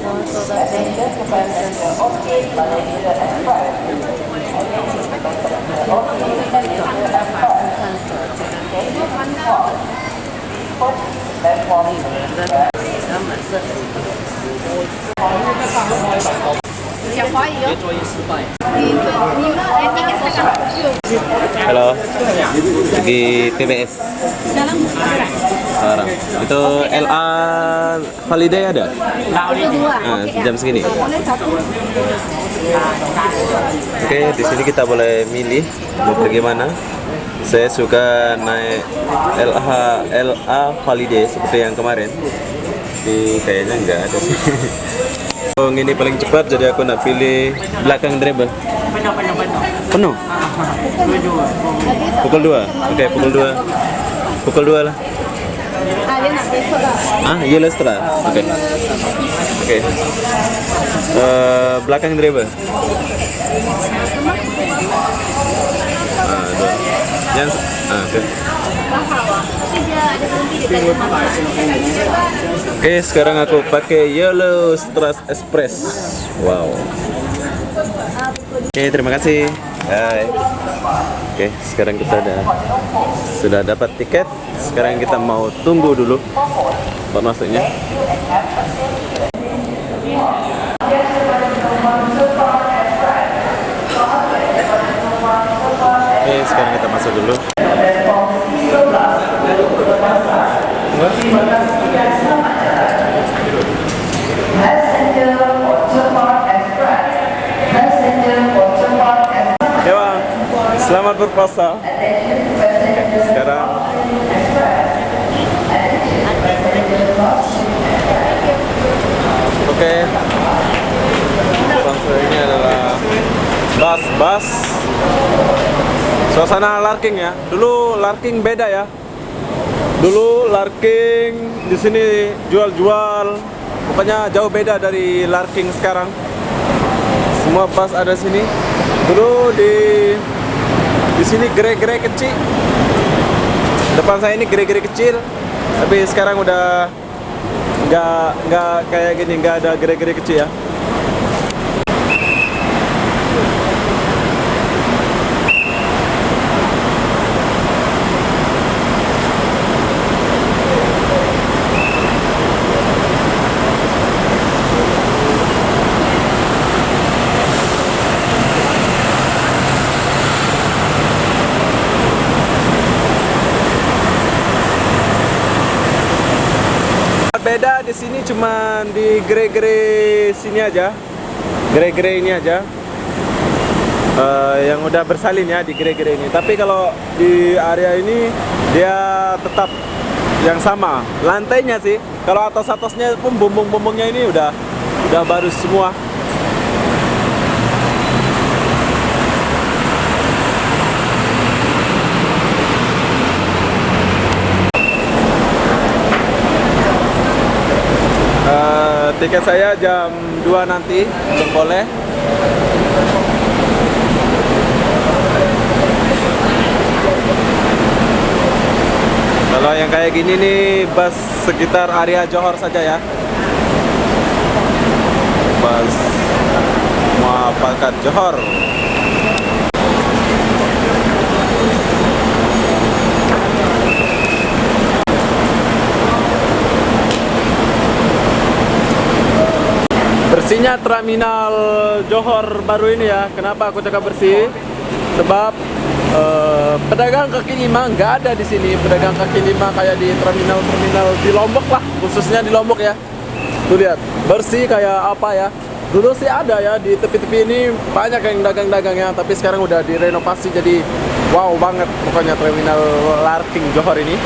Halo, di TBS. Sekarang itu LA Holiday ada? Nah, jam segini. Oke, di sini kita boleh milih mau pergi mana. Saya suka naik LA Holiday seperti yang kemarin. Kayaknya enggak ada sih. Oh, ini paling cepat, jadi aku nak pilih belakang driver. Penuh? Pukul 2? Oke, pukul 2. Pukul 2 lah. Iya lah setelah. Oke. Belakang driver. Oke. Oke, sekarang aku pakai Yellow Strass Express. Wow. Oke, terima kasih. Hai. Oke, sekarang kita sudah dapat tiket. Sekarang kita mau tunggu dulu buat masuknya. Oke, sekarang kita masuk dulu. Ya bang, selamat berpuasa. Sekarang oke, sponsor ini adalah bus. Suasana Larking ya. Dulu Larking beda ya. Dulu Larking di sini jual-jual, pokoknya jauh beda dari Larking sekarang. Semua bus ada sini. Dulu di sini gerai-gerai kecil. Depan saya ini gerai-gerai kecil, tapi sekarang udah nggak kayak gini, nggak ada gerai-gerai kecil ya. Beda di sini cuman di gerai-gerai sini aja, gerai-gerai ini aja yang udah bersalin ya di gerai-gerai ini. Tapi kalau di area ini dia tetap yang sama lantainya sih. Kalau atas-atasnya pun bumbung-bumbungnya ini udah baru semua. Tiket saya jam 2 nanti, boleh. Kalau yang kayak gini nih, bus sekitar area Johor saja ya. Bus Muafakat Johor. Bersihnya terminal Johor baru ini ya. Kenapa aku cakap bersih? Sebab pedagang kaki lima nggak ada di sini. Pedagang kaki lima kayak di terminal di Lombok lah, khususnya di Lombok ya. Tuh lihat, bersih kayak apa ya. Dulu sih ada ya, di tepi-tepi ini banyak yang dagang-dagangnya, tapi sekarang udah direnovasi jadi wow banget. Pokoknya terminal Larking Johor ini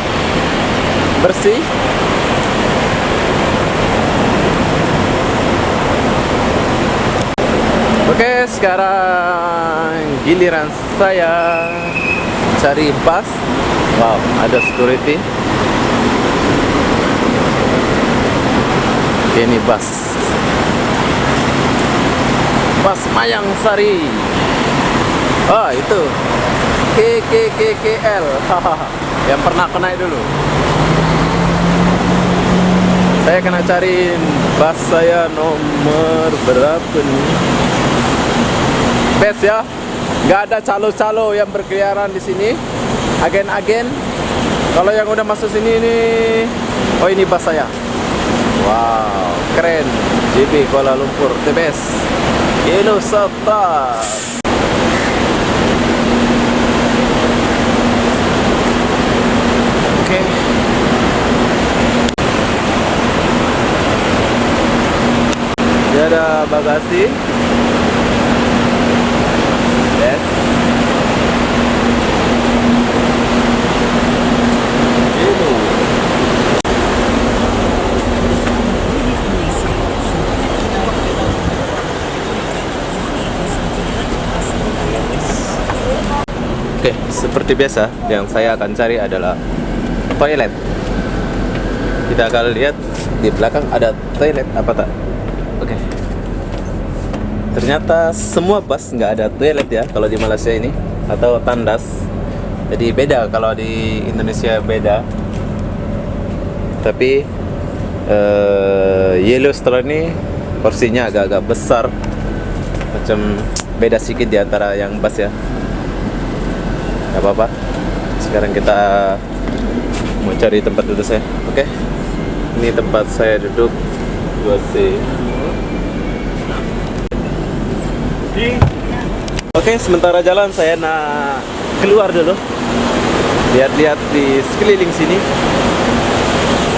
bersih. Oke, sekarang giliran saya cari bus. Wow, ada security. Ini bus Mayang Sari. Oh, itu KKKKL. Yang pernah aku naik dulu. Saya kena cari bus saya nomor berapa nih? Best ya, nggak ada calo-calo yang berkeliaran di sini, agen-agen. Kalau yang udah masuk sini nih, oh ini bus saya. Wow, keren. JB Kuala Lumpur, the best. Yellow Star. Oke. Dia ada bagasi. Yes. Yellow. Oke, seperti biasa yang saya akan cari adalah toilet. Kita akan lihat di belakang ada toilet apa tak? Oke. Ternyata semua bus nggak ada toilet ya kalau di Malaysia ini, atau tandas. Jadi beda kalau di Indonesia beda. Tapi Yellow Star ini porsinya agak-agak besar, macam beda sedikit di antara yang bus ya. Gak apa-apa. Sekarang kita mau cari tempat duduk saya. Oke. Ini tempat saya duduk 2C. Oke, sementara jalan saya nak keluar dulu. Lihat-lihat di sekeliling sini.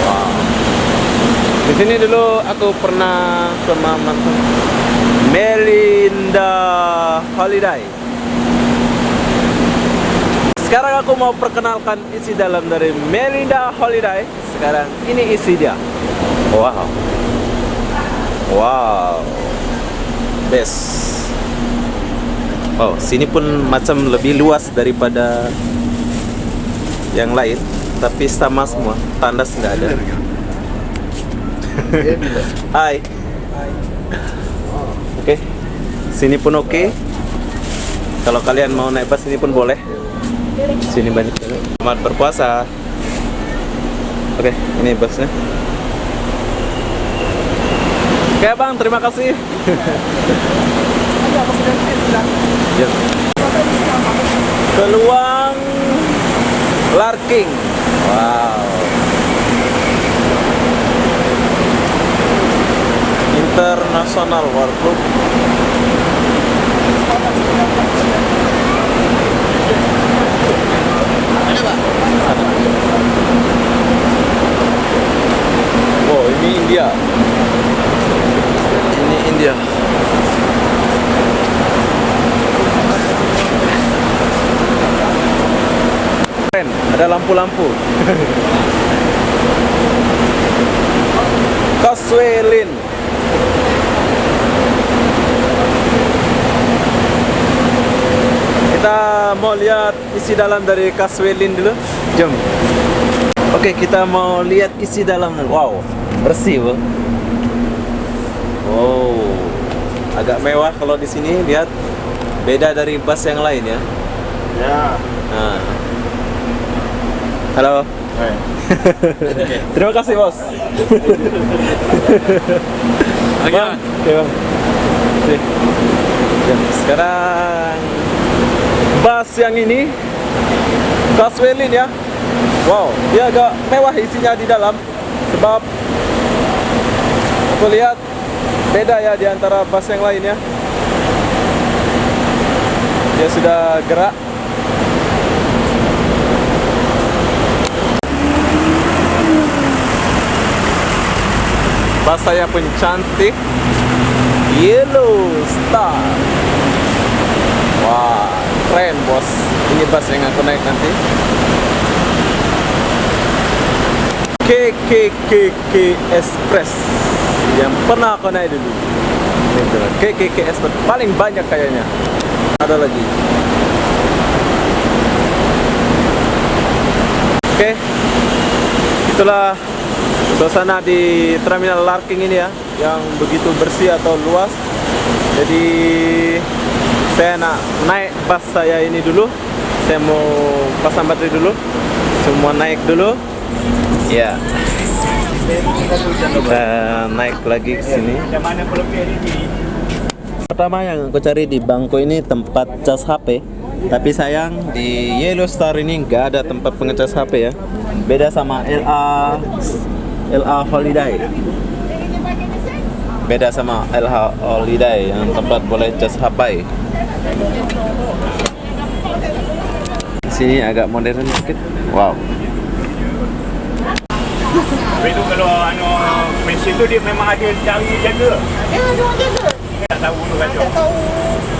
Wow. Di sini dulu aku pernah sama mantan Melinda Holiday. Sekarang aku mau perkenalkan isi dalam dari Melinda Holiday. Sekarang ini isi dia. Wow. Wow. Best. Oh, sini pun macam lebih luas daripada yang lain, tapi sama semua, tandas nggak ada. Hai. Oke. Sini pun oke. Kalau kalian mau naik bus sini pun boleh. Sini banyak banget. Selamat berpuasa. Oke, ini busnya. Oke bang, terima kasih. Ya. Peluang Larking. Wow. International Workgroup. Oh, ini India. Ini India. Keren, ada lampu-lampu. Kaswelin. Kita mau lihat isi dalam dari Kaswelin dulu. Jom. Oke, kita mau lihat isi dalam. Wow, bersih, bro. Wow, agak mewah kalau di sini. Lihat, beda dari bus yang lain ya. Ya. Nah. Halo. Hai. Terima kasih bos. Bang, oke bang. Oke. Ya, sekarang bus yang ini Kaswelin ya. Wow, dia agak mewah isinya di dalam. Sebab aku lihat beda ya di antara bus yang lain ya. Dia sudah gerak. Bus saya pun cantik. Yellow Star. Wah, keren bos. Ini bus yang aku naik nanti. KKKK Express yang pernah aku naik dulu. KKK Express paling banyak kayaknya. Ada lagi. Oke, itulah suasana di Terminal Larking ini ya, yang begitu bersih atau luas. Jadi saya nak naik bus saya ini dulu. Saya mau pasang baterai dulu. Semua naik dulu. Ya. Kita naik lagi ke sini. Pertama yang aku cari di Bangko ini tempat cas HP. Tapi sayang di Yellow Star ini nggak ada tempat pengecas HP ya. Beda sama LA Holiday. Beda sama LA Holiday yang tempat boleh cas HP. Di sini agak modern sedikit. Wow. Itu kalau mesin tu dia memang ada cari jaga. Ya, ada orang jaga. Tak tahu tu kacau. Tak tahu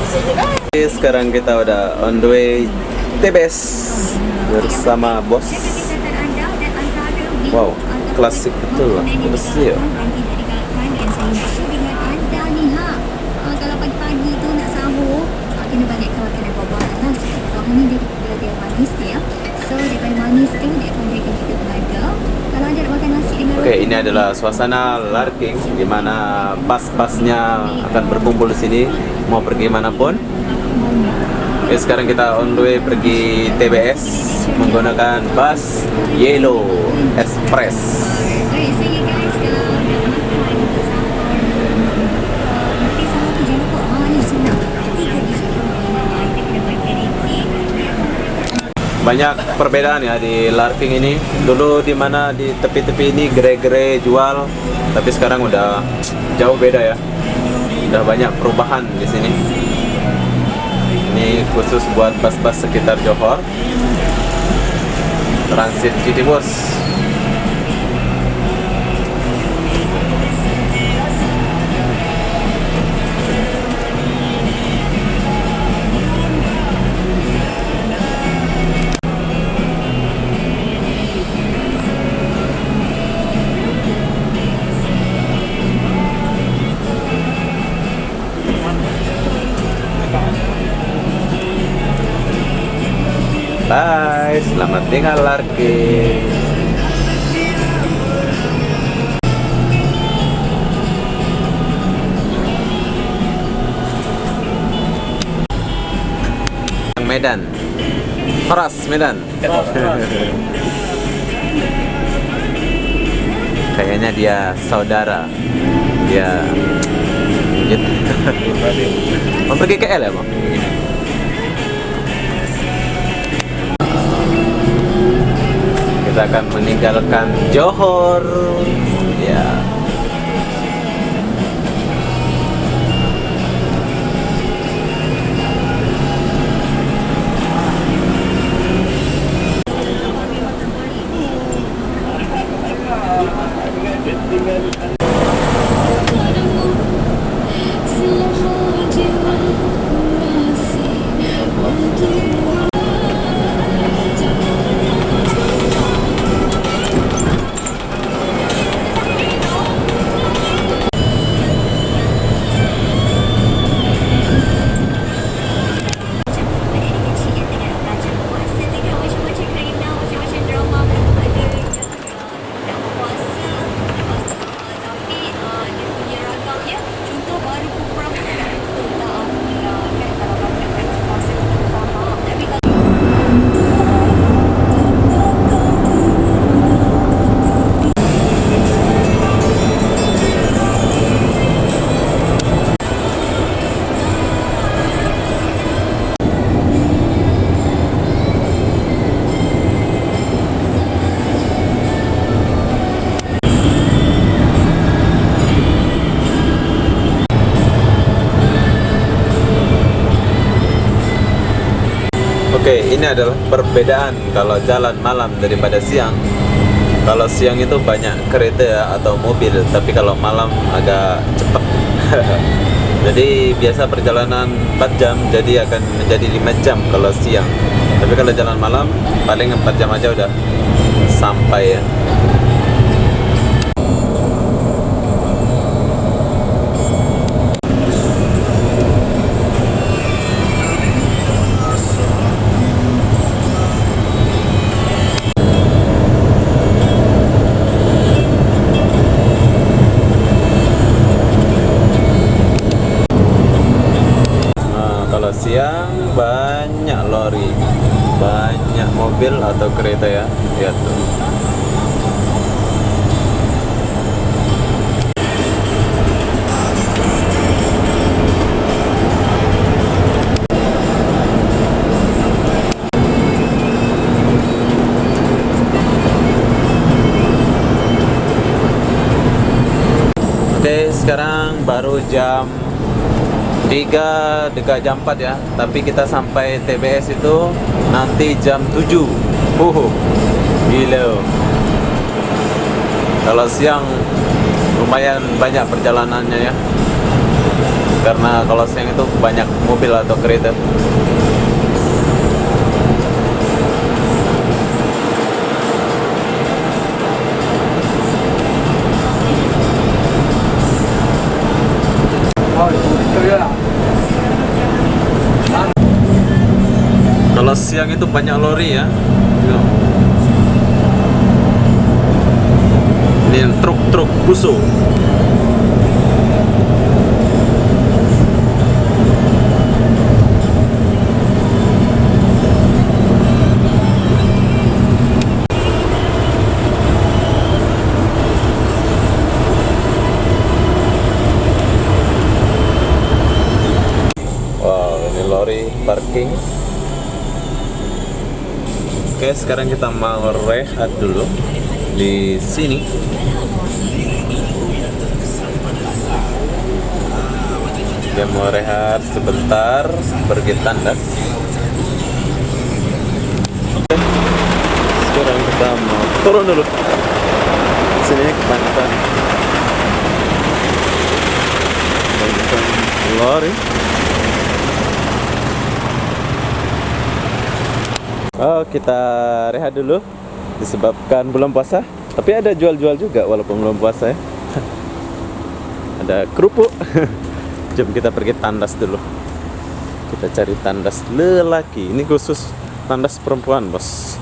mesin juga. Oke, sekarang kita udah on the way TBS bersama bos. Wow, klasik betul lah. Bersih ya. Kalau pagi-pagi tu nak sahur, kena balik ke kedai bawah lah. Sebab ni dia manis ya. So daripada manis tu dia akan berikan kita tenaga. Kalau anda nak makan nasi dengan Oke, ini adalah suasana Larking di mana pas-pasnya akan berkumpul di sini mau pergi manapun. Oke, sekarang kita on the way pergi TBS menggunakan bus Yellow Express. Alright, so you guys kalau nak makan untuk sahur, nanti sahur tu jangan lupa manis senang. 3 biji kurma, kita kena pakai ini. Banyak perbedaan ya di Larking ini. Dulu di mana di tepi-tepi ini gerai-gerai jual, tapi sekarang udah jauh beda ya. Udah banyak perubahan di sini. Ini khusus buat bus-bus sekitar Johor. Transit City Bus. Bye, selamat tinggal Larking. Medan, Horas Medan. Kayaknya dia saudara. Dia mau pergi ke KL ya, Bang? Kita akan meninggalkan Johor. Ya. Oke, ini adalah perbedaan kalau jalan malam daripada siang. Kalau siang itu banyak kereta atau mobil, tapi kalau malam agak cepat. Jadi biasa perjalanan 4 jam, jadi akan menjadi 5 jam kalau siang. Tapi kalau jalan malam, paling 4 jam aja udah sampai ya. Siang banyak lori, banyak mobil atau kereta ya, lihat tuh. sekarang baru jam 3 dekat jam 4 ya. Tapi kita sampai TBS itu nanti jam 7. Gila. Kalau siang lumayan banyak perjalanannya ya. Karena kalau siang itu banyak mobil atau kereta. Kalau siang itu banyak lori ya. Ini truk-truk Fuso. Wow, ini lori parking. Oke, sekarang kita mau rehat dulu di sini. Kita mau rehat sebentar, pergi tandas. Oke, sekarang kita mau turun dulu. Sini kebanyakan lori. Oh, kita rehat dulu disebabkan belum puasa. Tapi ada jual-jual juga walaupun belum puasa ya. Ada kerupuk. Jom kita pergi tandas dulu. Kita cari tandas lelaki. Ini khusus tandas perempuan, bos.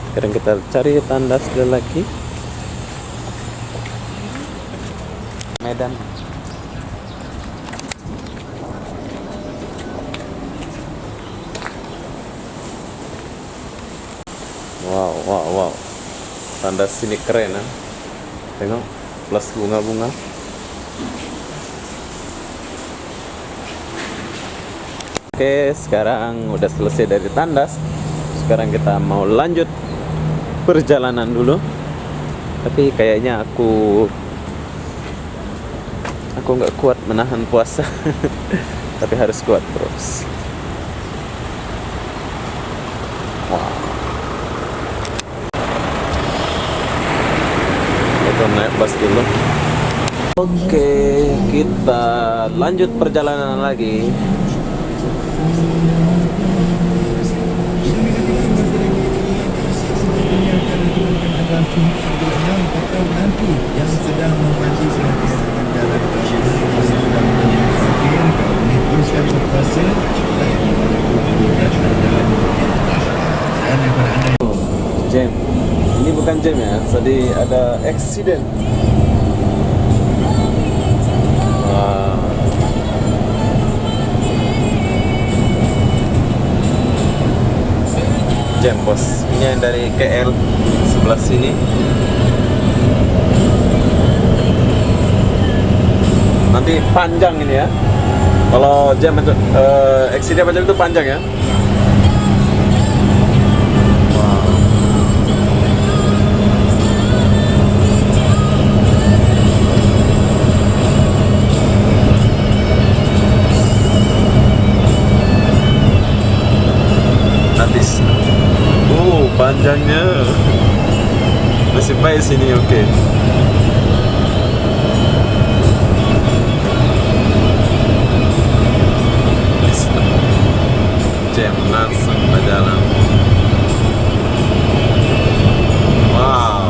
Sekarang kita cari tandas lelaki. Medan. Wow. Tandas sini keren ya. Tengok, plus bunga-bunga. Oke, sekarang udah selesai dari tandas. Sekarang kita mau lanjut perjalanan dulu. Tapi kayaknya aku nggak kuat menahan puasa. Tapi harus kuat terus. Wow. Naik bus dulu. Oke, kita lanjut perjalanan lagi. Yang sedang memandu perhatian kendaraan Jam. Ini bukan jam ya, tadi ada accident. Wah. Jam bos, ini yang dari KL sebelah sini. Nanti panjang ini ya. Kalau jam itu accident macam itu panjang ya. Panjangnya masih baik sini, oke. Jam langsung berjalan. Wow.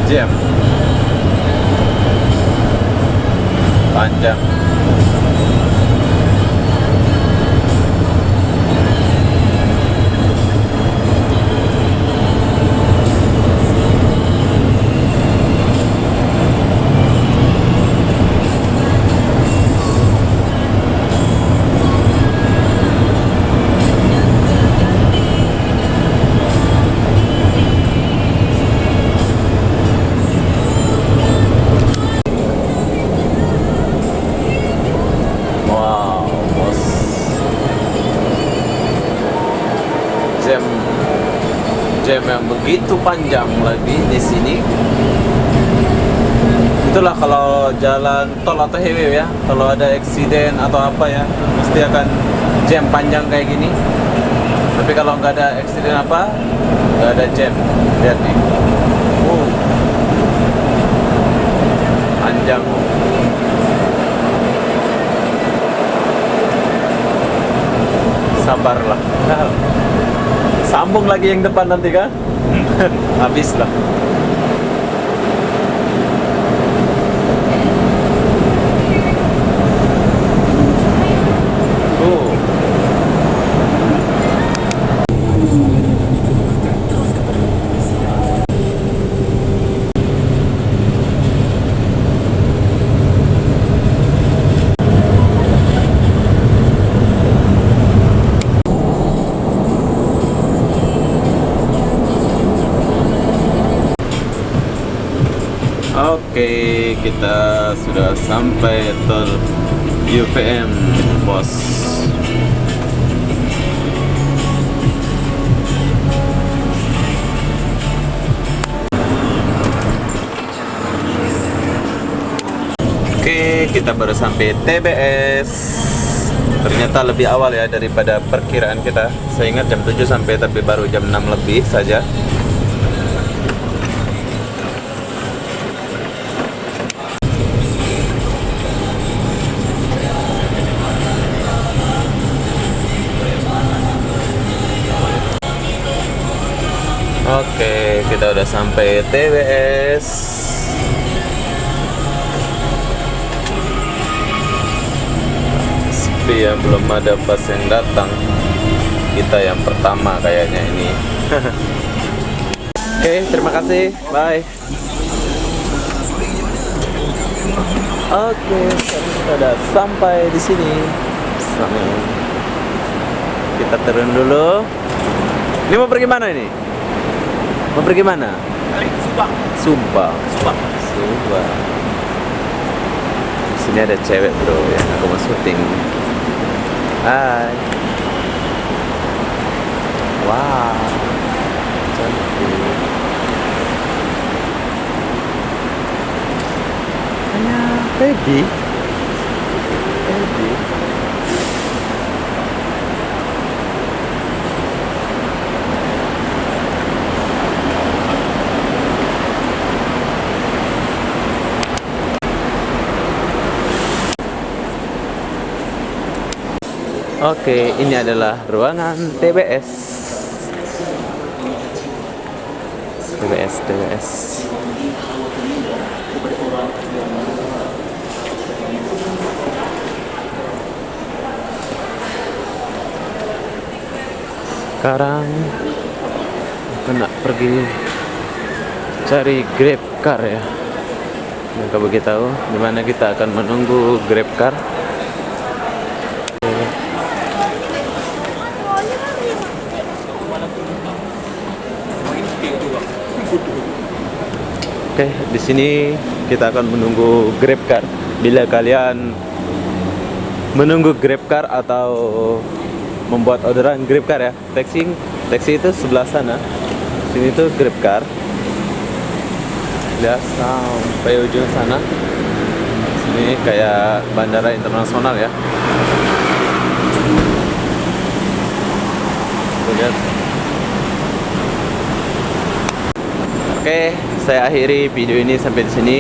Jam panjang. jam yang begitu panjang lagi di sini. Itulah kalau jalan tol atau highway ya, kalau ada eksiden atau apa ya, mesti akan jam panjang kayak gini. Tapi kalau nggak ada eksiden apa, nggak ada jam. Lihat nih, panjang. Sabarlah. Sambung lagi yang depan nanti kan? Habislah. Oke, kita sudah sampai tol UVM, bos. Oke, kita baru sampai TBS. Ternyata lebih awal ya daripada perkiraan kita. Saya ingat jam 7 sampai, tapi baru jam 6 lebih saja. Oke, kita udah sampai TBS. Sepi ya, belum ada bus yang datang. Kita yang pertama kayaknya ini. Oke, terima kasih. Bye. Oke, sekarang kita udah sampai di sini. Kita turun dulu. Ini mau pergi mana ini? Mau pergi mana? Subang. Subang. Subang. Subang. Di sini ada cewek bro yang aku mau syuting. Hai. Wow. Cantik. Hanya baby. Baby. Oke, ini adalah ruangan TBS. TBS. Sekarang aku nak pergi cari Grab car ya. Mereka beritahu di mana kita akan menunggu Grab car. Oke, di sini kita akan menunggu Grab car. Bila kalian menunggu Grab car atau membuat orderan Grab car ya, taksi itu sebelah sana. Sini tuh Grab car. Lihat sampai ujung sana. Sini kayak bandara internasional ya. Lihat. Oke, saya akhiri video ini sampai di sini.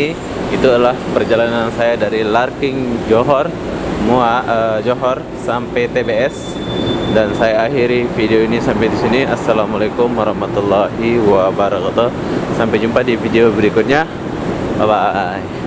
Itu adalah perjalanan saya dari Larking Johor Johor sampai TBS, dan saya akhiri video ini sampai di sini. Assalamualaikum warahmatullahi wabarakatuh. Sampai jumpa di video berikutnya. Bye bye.